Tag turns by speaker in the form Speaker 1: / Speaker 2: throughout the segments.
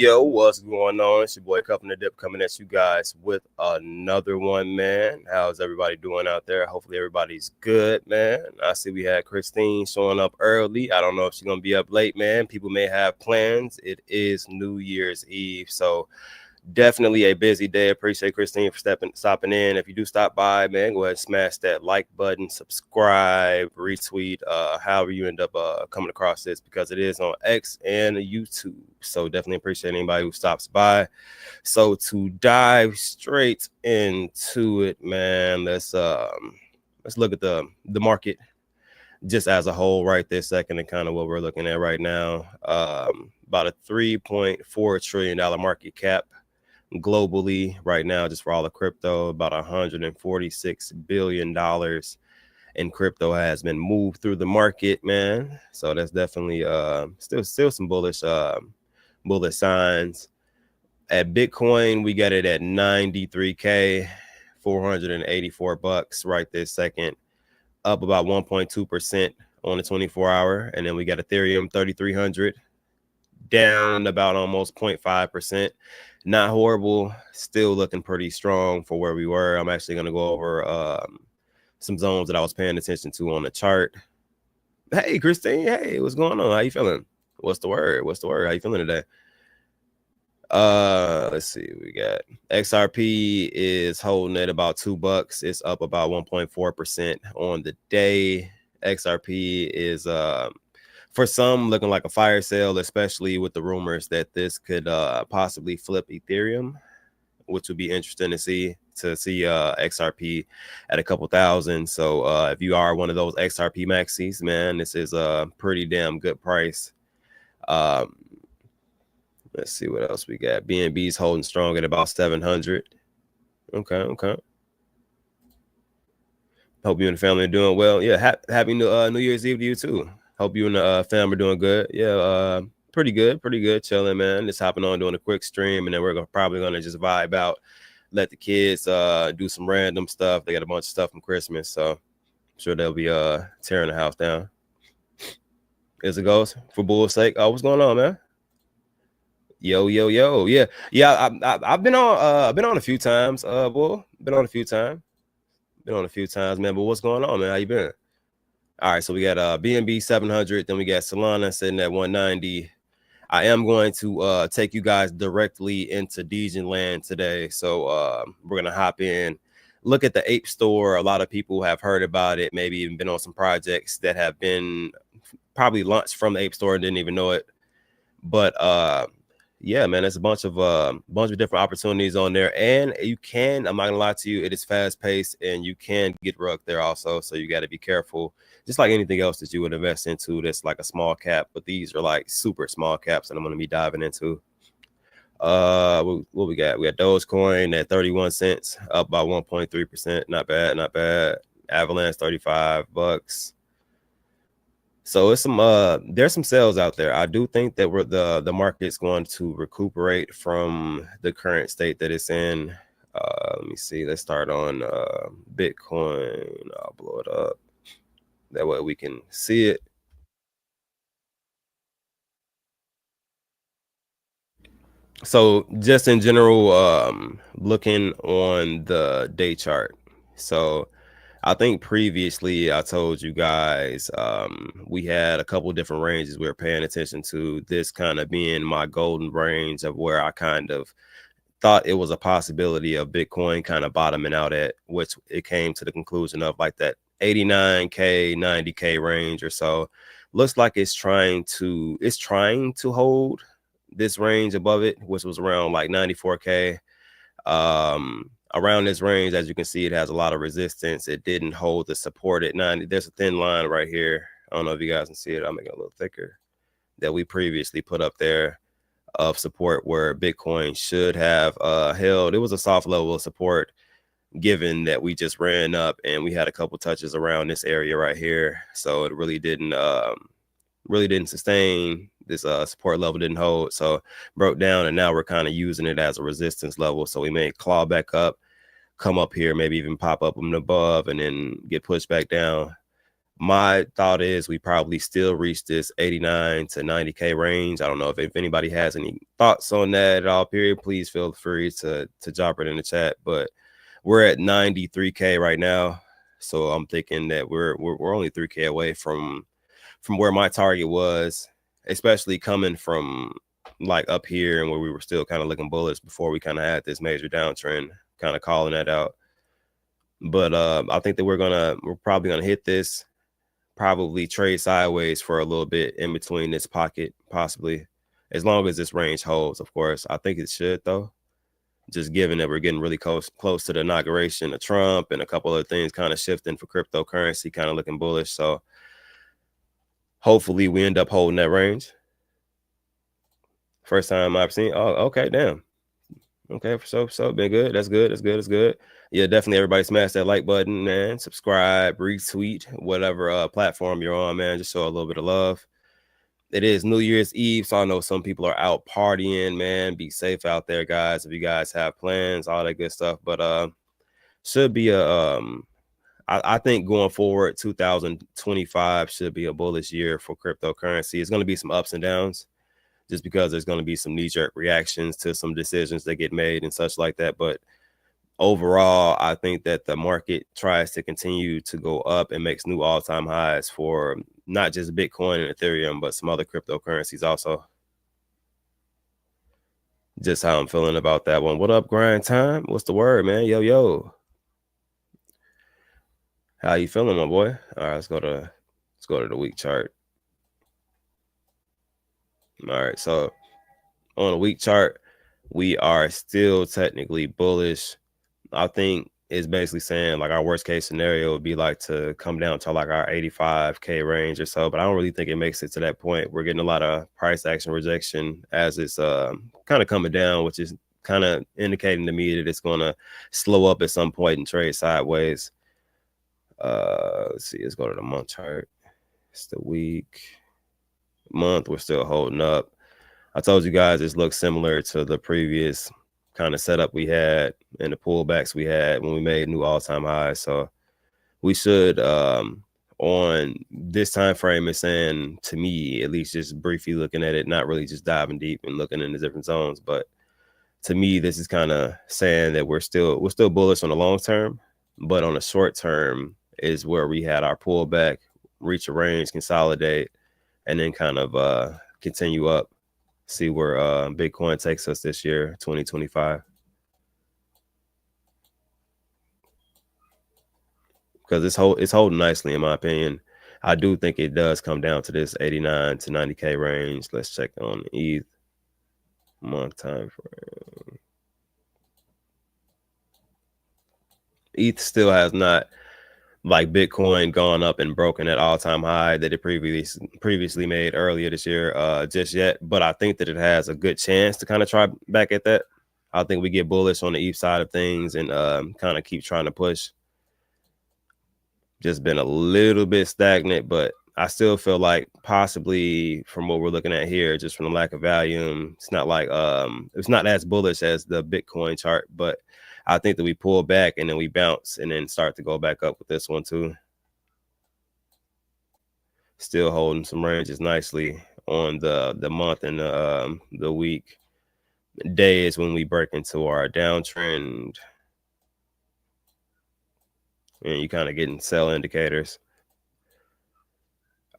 Speaker 1: Yo, what's going on? It's your boy Cup and the Dip coming at you guys with another one, man. How's everybody doing out there? Hopefully everybody's good, man. I see we had Christine showing up early. I don't know if she's gonna be up late, man. People may have plans. It is New Year's Eve, so definitely a busy day. Appreciate Christine for stopping in. If you do stop by, man, go ahead and smash that like button, subscribe, retweet, however you end up coming across this, because it is on X and YouTube. So definitely appreciate anybody who stops by. So to dive straight into it, man, let's look at the market just as a whole right this second, and kind of what we're looking at right now. About a $3.4 trillion market cap globally right now, just for all the crypto. About $146 billion in crypto has been moved through the market, man. So that's definitely still some bullish signs. At Bitcoin, we got it at 93K, $484 right this second, up about 1.2% on the 24-hour. And then we got Ethereum 3,300, down about almost 0.5%. Not horrible, still looking pretty strong for where we were. I'm actually going to go over some zones that I was paying attention to on the chart. Hey, Christine. Hey, what's going on? How you feeling? What's the word? How you feeling today? Let's see. We got XRP is holding at about $2. It's up about 1.4% on the day. XRP is for some looking like a fire sale, especially with the rumors that this could possibly flip Ethereum, which would be interesting to see XRP at a couple thousand. So if you are one of those XRP maxis, man, this is a pretty damn good price. Let's see what else we got. BNB's holding strong at about 700. Okay. Hope you and the family are doing well. Yeah, happy New Year's Eve to you too. Hope you and the fam are doing good. Yeah, pretty good. Chilling, man. Just hopping on, doing a quick stream, and then we're probably gonna just vibe out, let the kids do some random stuff. They got a bunch of stuff from Christmas, so I'm sure they'll be tearing the house down. As it goes, for bull's sake. Oh, what's going on, man? Yo. Yeah. I've been on a few times, bull. Been on a few times, man. But what's going on, man? How you been? All right, so we got BNB 700, then we got Solana sitting at 190. I am going to take you guys directly into Degen land today. So we're gonna hop in, look at the Ape.Store. A lot of people have heard about it, maybe even been on some projects that have been probably launched from the Ape.Store and didn't even know it. But yeah, man, there's a bunch of different opportunities on there, and you can, I'm not gonna lie to you, it is fast paced, and you can get rugged there also. So you got to be careful, just like anything else that you would invest into that's like a small cap. But these are like super small caps, and I'm gonna be diving into. What we got? We got Dogecoin at 31 cents, up by 1.3%. Not bad. Avalanche $35. So it's there's some sales out there. I do think that the market's going to recuperate from the current state that it's in. Let me see. Let's start on Bitcoin. I'll blow it up. That way we can see it. So just in general, looking on the day chart. So I think previously I told you guys we had a couple different ranges we were paying attention to, this kind of being my golden range of where I kind of thought it was a possibility of Bitcoin kind of bottoming out at, which it came to the conclusion of like that 89K, 90K range or so. Looks like it's trying to hold this range above it, which was around like 94K. Around this range, as you can see, it has a lot of resistance. It didn't hold the support at 90. There's a thin line right here. I don't know if you guys can see it. I'll make it a little thicker, that we previously put up there of support where Bitcoin should have held. It was a soft level of support, given that we just ran up and we had a couple touches around this area right here. So it really didn't sustain. This support level didn't hold, so broke down, and now we're kind of using it as a resistance level. So we may claw back up, come up here, maybe even pop up and above, and then get pushed back down. My thought is we probably still reach this 89 to 90K range. I don't know if anybody has any thoughts on that at all, period. Please feel free to drop it in the chat. But we're at 93K right now. So I'm thinking that we're only 3K away from where my target was, especially coming from like up here and where we were still kind of looking bullish before we kind of had this major downtrend, kind of calling that out. But I think that we're probably gonna hit this, probably trade sideways for a little bit in between this pocket, possibly, as long as this range holds, of course. I think it should, though, just given that we're getting really close to the inauguration of Trump and a couple of things kind of shifting for cryptocurrency, kind of looking bullish. So hopefully we end up holding that range. First time I've seen. Oh, okay, damn. Okay, so been good. That's good. Yeah, definitely everybody smash that like button, man. Subscribe, retweet, whatever platform you're on, man. Just show a little bit of love. It is New Year's Eve, so I know some people are out partying, man. Be safe out there, guys. If you guys have plans, all that good stuff. But should be I think going forward, 2025 should be a bullish year for cryptocurrency. It's going to be some ups and downs, just because there's going to be some knee-jerk reactions to some decisions that get made and such like that. But overall, I think that the market tries to continue to go up and makes new all-time highs for not just Bitcoin and Ethereum, but some other cryptocurrencies also. Just how I'm feeling about that one. What up, grind time? What's the word, man? Yo. How you feeling, my boy? All right, let's go to the week chart. All right, so on a week chart, we are still technically bullish. I think it's basically saying like our worst case scenario would be like to come down to like our 85K range or so, but I don't really think it makes it to that point. We're getting a lot of price action rejection as it's kind of coming down, which is kind of indicating to me that it's going to slow up at some point and trade sideways. Let's see, let's go to the month chart. It's the week. Month, we're still holding up. I told you guys this looks similar to the previous kind of setup we had and the pullbacks we had when we made new all-time highs. So we should on this time frame is saying, to me, at least just briefly looking at it, not really just diving deep and looking into different zones, but to me, this is kind of saying that we're still bullish on the long term, but on the short term is where we had our pullback, reach a range, consolidate, and then kind of continue up, see where Bitcoin takes us this year, 2025. Because it's holding nicely, in my opinion. I do think it does come down to this 89 to 90K range. Let's check on ETH month time frame. ETH still has not, like Bitcoin, gone up and broken that all-time high that it previously made earlier this year just yet. But I think that it has a good chance to kind of try back at that. I think we get bullish on the ETH side of things and kind of keep trying to push. Just been a little bit stagnant, but I still feel like possibly from what we're looking at here, just from the lack of volume, it's not like it's not as bullish as the Bitcoin chart, but I think that we pull back and then we bounce and then start to go back up with this one too. Still holding some ranges nicely on the month and the week. Day is when we break into our downtrend. And you kind of getting sell indicators.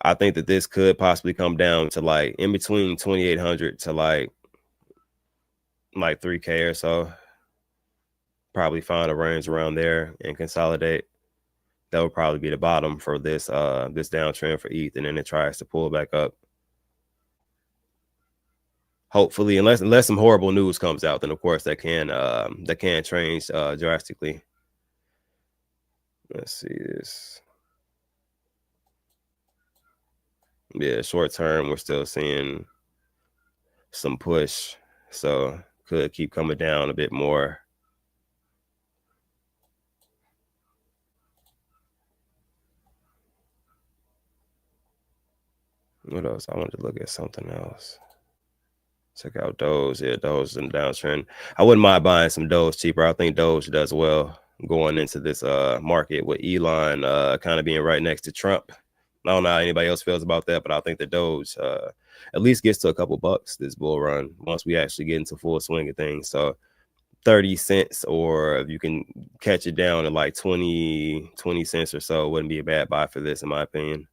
Speaker 1: I think that this could possibly come down to like in between 2,800 to like 3K or so. Probably find a range around there and consolidate. That would probably be the bottom for this this downtrend for ETH, and then it tries to pull back up. Hopefully, unless some horrible news comes out, then of course that can change drastically. Let's see this. Yeah, short term, we're still seeing some push, so could keep coming down a bit more. What else? I wanted to look at something else. Check out Doge. Yeah, Doge is in downtrend. I wouldn't mind buying some Doge cheaper. I think Doge does well going into this market with Elon kind of being right next to Trump. I don't know how anybody else feels about that, but I think the Doge at least gets to a couple bucks this bull run once we actually get into full swing of things. So 30 cents, or if you can catch it down to like 20 cents or so, wouldn't be a bad buy for this, in my opinion.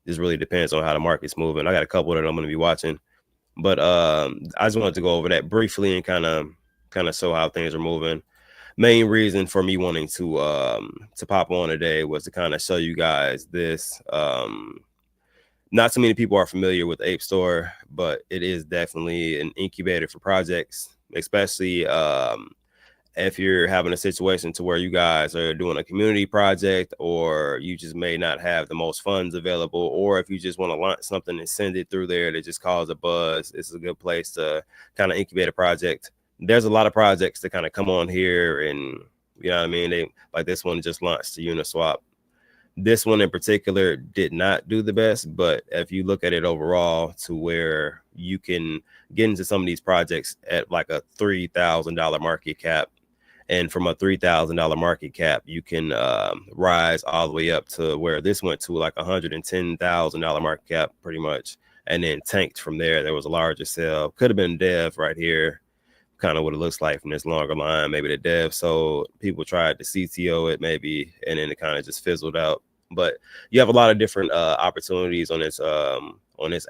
Speaker 1: This really depends on how the market's moving. I got a couple that I'm going to be watching, but I just wanted to go over that briefly and kind of show how things are moving. Main reason for me wanting to pop on today was to kind of show you guys this. Not so many people are familiar with Ape.Store, but it is definitely an incubator for projects, especially if you're having a situation to where you guys are doing a community project, or you just may not have the most funds available, or if you just want to launch something and send it through there to just cause a buzz. This is a good place to kind of incubate a project. There's a lot of projects that kind of come on here, and you know what I mean? They, like this one just launched to Uniswap. This one in particular did not do the best, but if you look at it overall, to where you can get into some of these projects at like a $3,000 market cap, and from a $3,000 market cap, you can rise all the way up to where this went to like $110,000 market cap pretty much, and then tanked from there. There was a larger sell. Could have been dev right here, kind of what it looks like from this longer line. Maybe the dev sold, people tried to CTO it maybe, and then it kind of just fizzled out. But you have a lot of different opportunities on this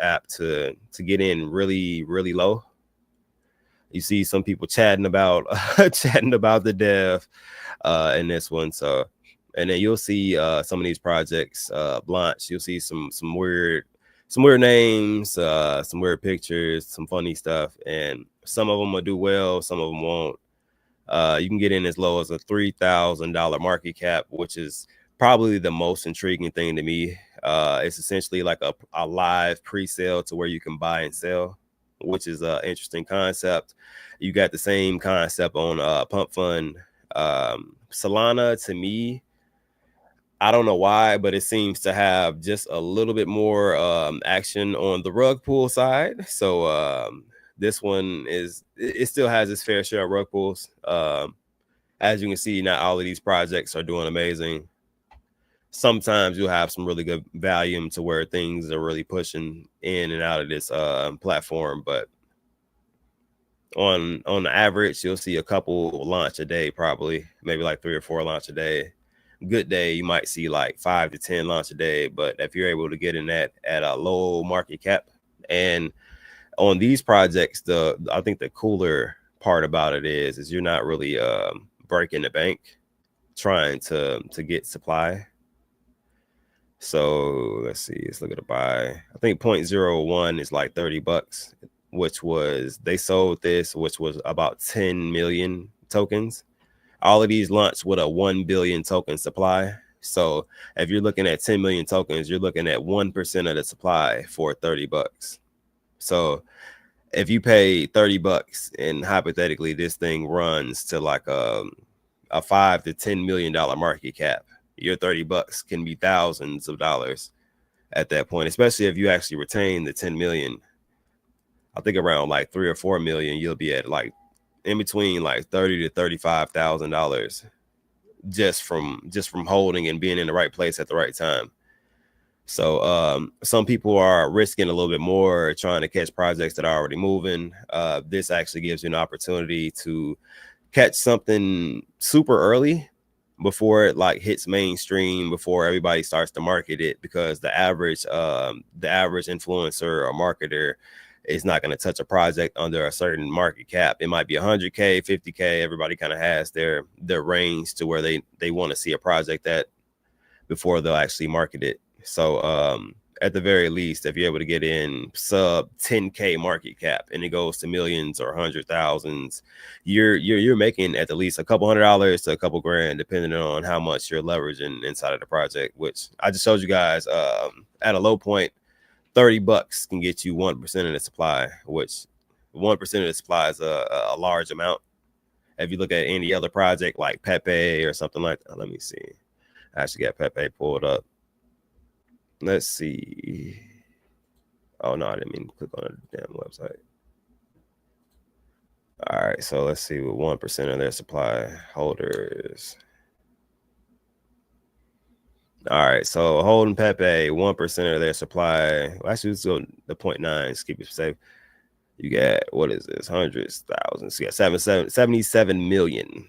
Speaker 1: app to get in really, really low. You see some people chatting about the dev in this one. So, and then you'll see some of these projects launch. You'll see some weird names, some weird pictures, some funny stuff, and some of them will do well, some of them won't. You can get in as low as a $3,000 market cap, which is probably the most intriguing thing to me. It's essentially like a live pre-sale to where you can buy and sell, which is an interesting concept. You got the same concept on Pumpfun. Solana, to me, I don't know why, but it seems to have just a little bit more action on the rug pull side. So this one it still has its fair share of rug pulls. As you can see, not all of these projects are doing amazing. Sometimes you'll have some really good volume to where things are really pushing in and out of this platform, but on the average, you'll see a couple launch a day, probably maybe like 3 or 4 launch a day. Good day, you might see like 5 to 10 launch a day. But if you're able to get in that at a low market cap, and on these projects, I think the cooler part about it is you're not really breaking the bank trying to get supply. So let's see, let's look at the buy. I think 0.01 is like $30, which was, they sold this, which was about 10 million tokens. All of these launched with a 1 billion token supply. So if you're looking at 10 million tokens, you're looking at 1% of the supply for $30. So if you pay $30 and hypothetically this thing runs to like a $5 to $10 million market cap, your $30 can be thousands of dollars at that point, especially if you actually retain the 10 million. I think around like 3 or 4 million, you'll be at like in between like $30,000 to $35,000 just from holding and being in the right place at the right time. So some people are risking a little bit more trying to catch projects that are already moving. This actually gives you an opportunity to catch something super early before it like hits mainstream, before everybody starts to market it, because the average influencer or marketer is not going to touch a project under a certain market cap. It might be 100K, 50K. Everybody kind of has their range to where they want to see a project at before they'll actually market it. So at the very least, if you're able to get in sub 10K market cap and it goes to millions or 100,000s, you're making at the least a couple $100 to a couple grand, depending on how much you're leveraging inside of the project, which I just showed you guys. At a low point, $30 can get you 1% of the supply, which 1% of the supply is a large amount. If you look at any other project like Pepe or something like that, let me see. I actually got Pepe pulled up. Let's see. Oh no, I didn't mean to click on a damn website. All right, so let's see what 1% of their supply holders. All right, so holding Pepe 1% of their supply. Well, actually, let's go the 0.9. Keep it safe. You got, what is this? Hundreds, thousands. You got 77 million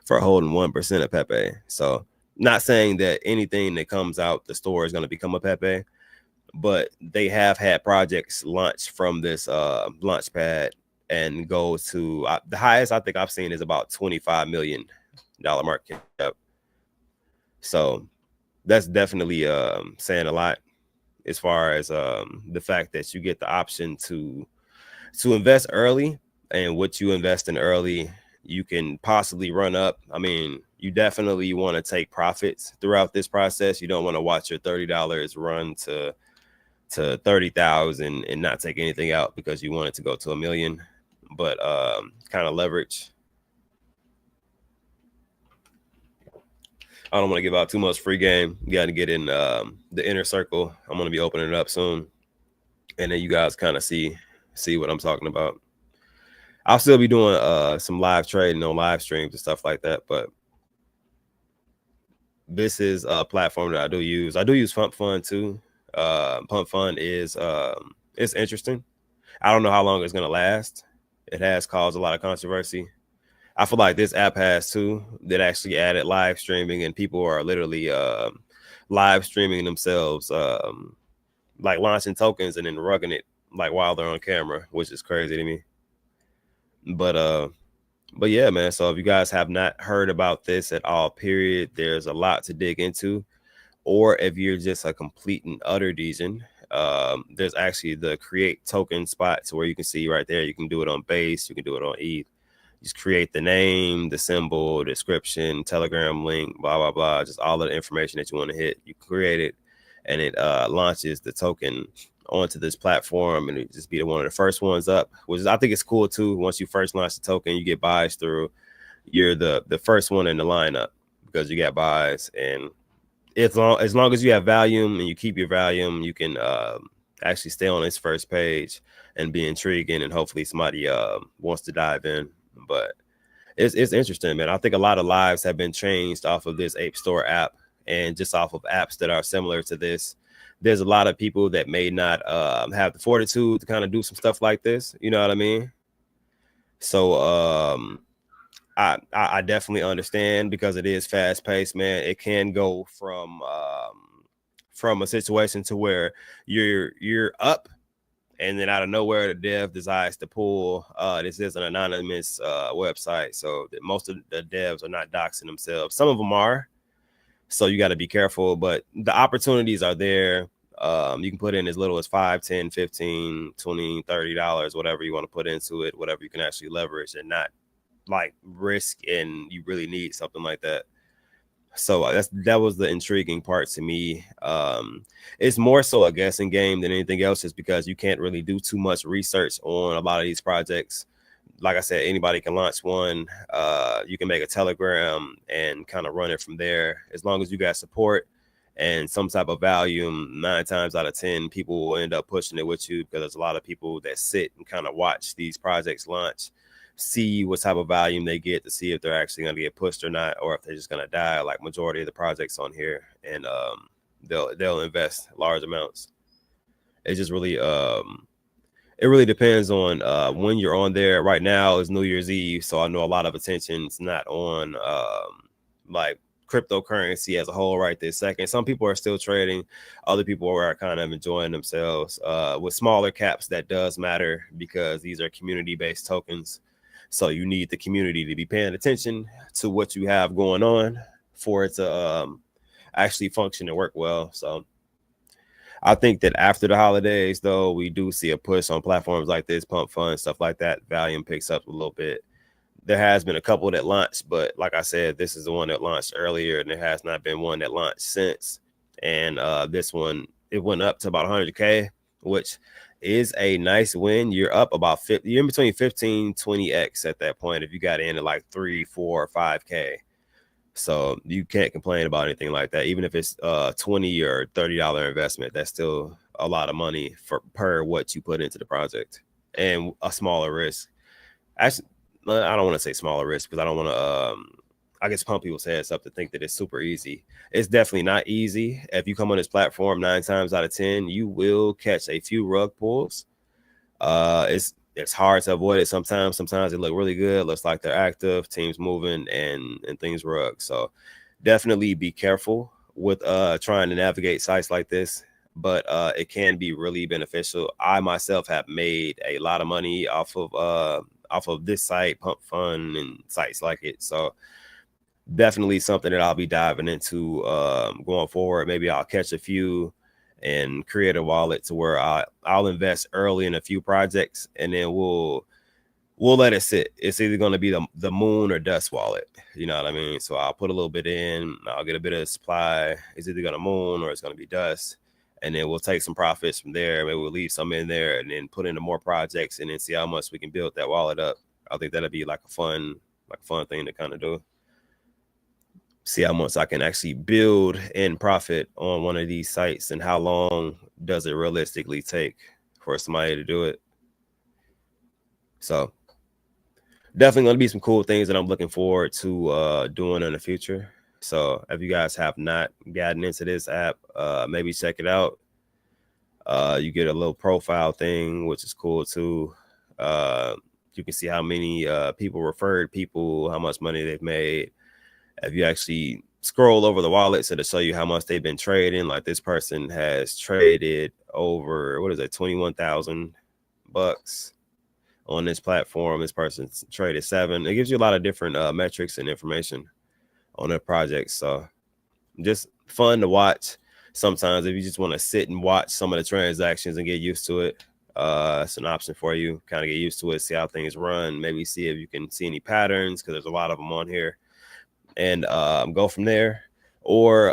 Speaker 1: for holding 1% of Pepe. So, not saying that anything that comes out the store is going to become a Pepe, but they have had projects launch from this launch pad and go to the highest I think I've seen is about $25 million market cap. So that's definitely saying a lot as far as the fact that you get the option to invest early, and what you invest in early you can possibly run up. I mean, you definitely want to take profits throughout this process. You don't want to watch your $30 run to 30,000 and not take anything out because you want it to go to $1 million, but kind of leverage. I don't want to give out too much free game. You got to get in the inner circle. I'm going to be opening it up soon, and then you guys kind of see what I'm talking about. I'll still be doing some live trading on live streams and stuff like that, but this is a platform that I do use. I do use Pumpfun too. Pumpfun is it's interesting. I don't know how long it's gonna last. It has caused a lot of controversy. I feel like this app has too, that actually added live streaming, and people are literally live streaming themselves, like launching tokens and then rugging it like while they're on camera, which is crazy to me. But yeah, man. So if you guys have not heard about this at all, period, there's a lot to dig into. Or if you're just a complete and utter degen, there's actually the create token spots where you can see right there. You can do it on base, you can do it on ETH. Just create the name, the symbol, description, Telegram link, blah blah blah. Just all of the information that you want to hit. You create it, and it launches the token onto this platform, and it just be one of the first ones up, which is, I think it's cool too. Once you first launch the token, you get buys through. You're the first one in the lineup because you got buys, and as long as you have volume and you keep your volume, you can actually stay on its first page and be intriguing, and hopefully somebody wants to dive in. But it's interesting, man. I think a lot of lives have been changed off of this Ape.Store app, and just off of apps that are similar to this. There's a lot of people that may not have the fortitude to kind of do some stuff like this. You know what I mean? So I definitely understand, because it is fast paced, man. It can go from a situation to where you're up, and then out of nowhere the dev decides to pull. This is an anonymous website, so that most of the devs are not doxing themselves. Some of them are, so you got to be careful, but the opportunities are there. You can put in as little as $5, $10, $15, $20, $30, whatever you want to put into it, whatever you can actually leverage and not like risk, and you really need something like that. So that was the intriguing part to me. It's more so a guessing game than anything else, just because you can't really do too much research on a lot of these projects. Like I said, anybody can launch one. You can make a Telegram and kind of run it from there. As long as you got support and some type of volume, 9 times out of 10, people will end up pushing it with you, because there's a lot of people that sit and kind of watch these projects launch, see what type of volume they get to see if they're actually going to get pushed or not, or if they're just going to die, like majority of the projects on here, and they'll invest large amounts. It just really it really depends on when you're on there. Right now is New Year's Eve, so I know a lot of attention's not on like cryptocurrency as a whole right this second. Some people are still trading, other people are kind of enjoying themselves. With smaller caps, that does matter, because these are community-based tokens, so you need the community to be paying attention to what you have going on for it to actually function and work well. So I think that after the holidays, though, we do see a push on platforms like this, Pumpfun, stuff like that. Volume picks up a little bit. There has been a couple that launched, but like I said, this is the one that launched earlier, and there has not been one that launched since. And this one, it went up to about 100K, which is a nice win. You're up about 50. You're in between 15, 20x at that point if you got in at like 3, 4, or 5K. So you can't complain about anything like that. Even if it's $20 or $30 investment, that's still a lot of money per what you put into the project, and a smaller risk. Actually, I don't want to say smaller risk, because I don't want to I guess pump people's heads up to think that it's super easy. It's definitely not easy. If you come on this platform 9 times out of 10, you will catch a few rug pulls. It's hard to avoid it sometimes. Sometimes they look really good, looks like they're active, teams moving, and things rug. So definitely be careful with trying to navigate sites like this. But it can be really beneficial. I myself have made a lot of money off of this site, Pumpfun, and sites like it. So definitely something that I'll be diving into going forward. Maybe I'll catch a few and create a wallet to where I'll invest early in a few projects, and then we'll let it sit. It's either going to be the moon or dust wallet. You know what I mean? So I'll put a little bit in, I'll get a bit of supply. It's either going to moon or it's going to be dust. And then we'll take some profits from there. Maybe we'll leave some in there and then put into more projects and then see how much we can build that wallet up. I think that'll be like a fun thing to kind of do. See how much I can actually build and profit on one of these sites, and how long does it realistically take for somebody to do it. So definitely going to be some cool things that I'm looking forward to doing in the future. So if you guys have not gotten into this app, maybe check it out. You get a little profile thing, which is cool too. You can see how many people referred people, how much money they've made. If you actually scroll over the wallets, it'll show you how much they've been trading. Like this person has traded over, what is it, $21,000 on this platform. This person's traded 7. It gives you a lot of different metrics and information on their projects. So just fun to watch. Sometimes if you just want to sit and watch some of the transactions and get used to it, it's an option for you. Kind of get used to it, see how things run, maybe see if you can see any patterns, because there's a lot of them on here, and go from there. Or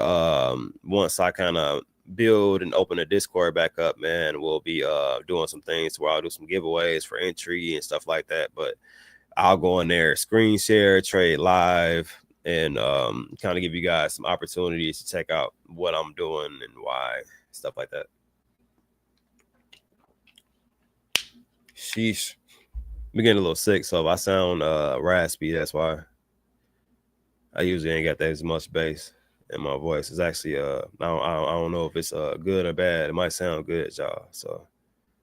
Speaker 1: once I kind of build and open a Discord back up, man, we'll be doing some things where I'll do some giveaways for entry and stuff like that. But I'll go in there, screen share, trade live, and kind of give you guys some opportunities to check out what I'm doing and why, stuff like that. Sheesh. I'm getting a little sick, so if I sound raspy, that's why. I usually ain't got that as much bass in my voice. It's actually I don't know if it's good or bad. It might sound good, y'all. So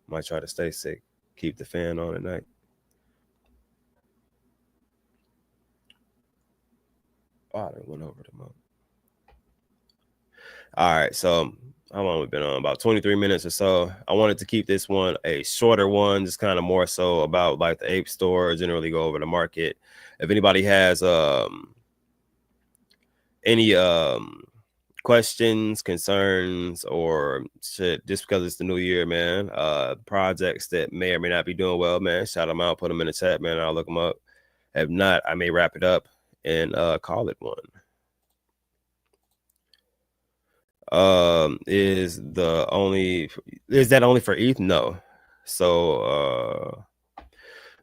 Speaker 1: I might try to stay sick, keep the fan on at night. Oh, I went over the month. All right, so how long we been on? About 23 minutes or so. I wanted to keep this one a shorter one, just kind of more so about like the Ape.Store, generally go over the market. If anybody has any questions, concerns, or shit, just because it's the new year, man, projects that may or may not be doing well, man, shout them out, put them in the chat, man. I'll look them up. If not, I may wrap it up and call it one. Is that only for ETH? No. So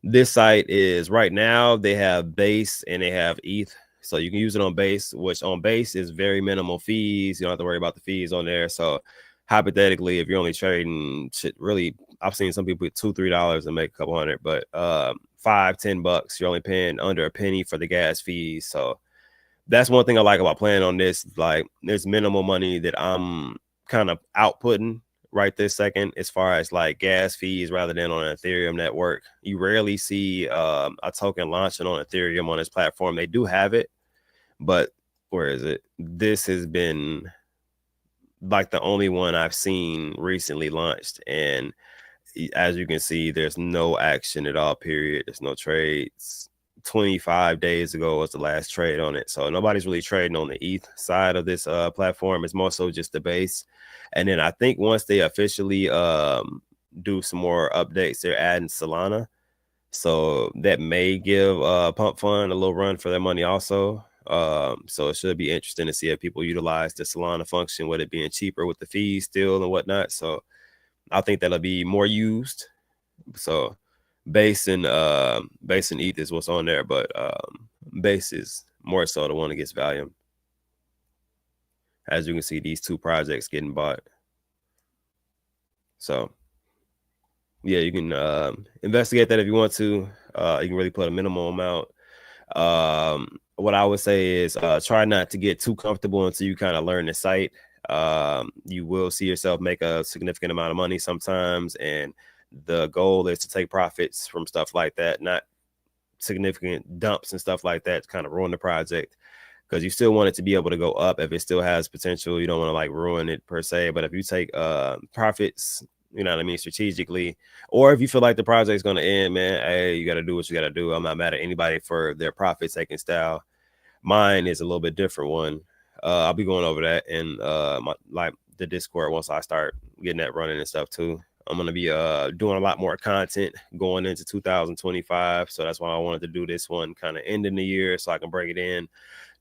Speaker 1: this site is, right now they have Base and they have ETH. So you can use it on Base, which on Base is very minimal fees. You don't have to worry about the fees on there. So hypothetically, if you're only trading shit, really, I've seen some people put $2-3 and make a couple hundred, but $5-10, you're only paying under a penny for the gas fees. So that's one thing I like about playing on this. Like, there's minimal money that I'm kind of outputting right this second, as far as like gas fees, rather than on an Ethereum network. You rarely see a token launching on Ethereum on this platform. They do have it, but where is it? This has been like the only one I've seen recently launched, and as you can see, there's no action at all, period. There's no trades. 25 days ago was the last trade on it, so nobody's really trading on the ETH side of this platform. It's more so just the Base. And then I think once they officially do some more updates, they're adding Solana, so that may give Pumpfun a little run for their money also. So it should be interesting to see if people utilize the Solana function, with it being cheaper with the fees still and whatnot. So I think that'll be more used. So Base and ETH is what's on there, but Base is more so the one that gets volume. As you can see, these two projects getting bought. So yeah, you can investigate that if you want to. You can really put a minimal amount. what I would say is try not to get too comfortable until you kind of learn the site. You will see yourself make a significant amount of money sometimes, and the goal is to take profits from stuff like that, not significant dumps and stuff like that to kind of ruin the project, because you still want it to be able to go up if it still has potential. You don't want to like ruin it per se, but if you take profits, you know what I mean, strategically, or if you feel like the project's going to end, man, hey, you got to do what you got to do. I'm not mad at anybody for their profit taking style. Mine is a little bit different one. I'll be going over that in like the Discord once I start getting that running and stuff too. I'm gonna be doing a lot more content going into 2025, so that's why I wanted to do this one kind of ending the year so I can bring it in,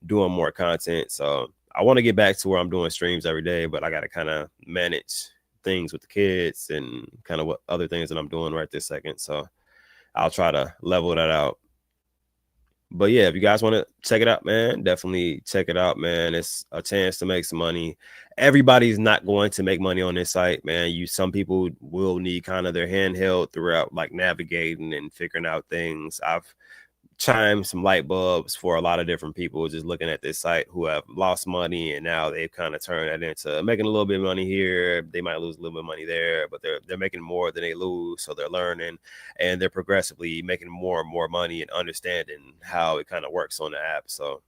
Speaker 1: doing more content. So I want to get back to where I'm doing streams every day, but I got to kind of manage things with the kids and kind of what other things that I'm doing right this second. So I'll try to level that out. But yeah, if you guys want to check it out, man, definitely check it out, man. It's a chance to make some money. Everybody's not going to make money on this site, man. Some people will need kind of their handheld throughout, like navigating and figuring out things. I've chime some light bulbs for a lot of different people just looking at this site who have lost money, and now they've kind of turned that into making a little bit of money here. They might lose a little bit of money there, but they're making more than they lose, so they're learning and they're progressively making more and more money and understanding how it kind of works on the app. So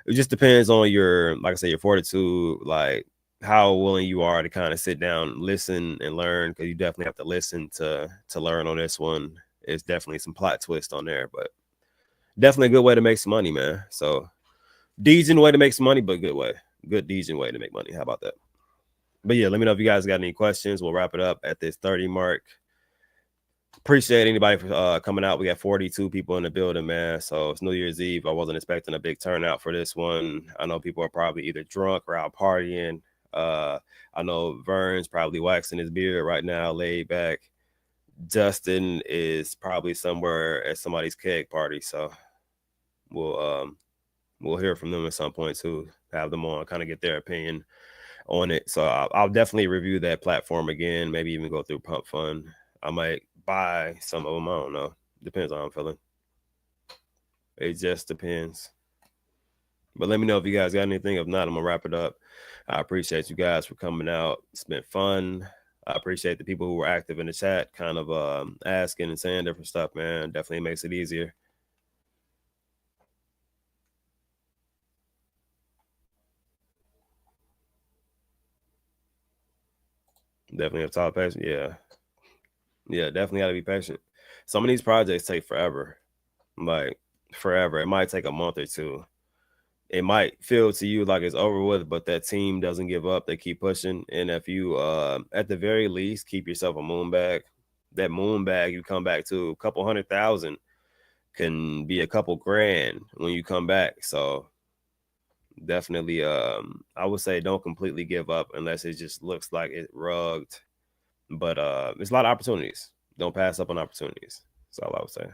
Speaker 1: it just depends on your, like I said, your fortitude, like how willing you are to kind of sit down, listen, and learn, because you definitely have to listen to learn on this one. It's definitely some plot twist on there, but definitely a good way to make some money, man. So DJing way to make some money, but good way. Good DJing way to make money. How about that? But yeah, let me know if you guys got any questions. We'll wrap it up at this 30 mark. Appreciate anybody for coming out. We got 42 people in the building, man. So it's New Year's Eve. I wasn't expecting a big turnout for this one. I know people are probably either drunk or out partying. I know Vern's probably waxing his beard right now, laid back. Justin is probably somewhere at somebody's keg party. So we'll hear from them at some point too. Have them on, kind of get their opinion on it. So I'll definitely review that platform again. Maybe even go through Pumpfun. I might buy some of them. I don't know. Depends on how I'm feeling. It just depends. But let me know if you guys got anything. If not, I'm gonna wrap it up. I appreciate you guys for coming out. It's been fun. I appreciate the people who were active in the chat, kind of asking and saying different stuff, man. Definitely makes it easier. Definitely have to talk patient. Yeah. Yeah, definitely got to be patient. Some of these projects take forever, like forever. It might take a month or two. It might feel to you like it's over with, but that team doesn't give up. They keep pushing. And if you, at the very least, keep yourself a moon bag, that moon bag you come back to a couple 100,000 can be a couple grand when you come back. So definitely, I would say don't completely give up unless it just looks like it rugged. But there's a lot of opportunities. Don't pass up on opportunities. That's all I would say.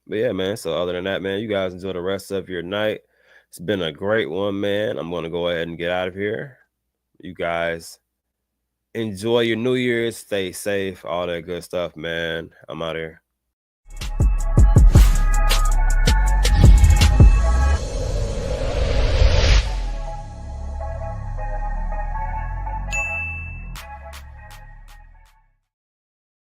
Speaker 1: But yeah, man. So other than that, man, you guys enjoy the rest of your night. It's been a great one, man. I'm gonna go ahead and get out of here. You guys enjoy your New Year's. Stay safe. All that good stuff, man. I'm out here.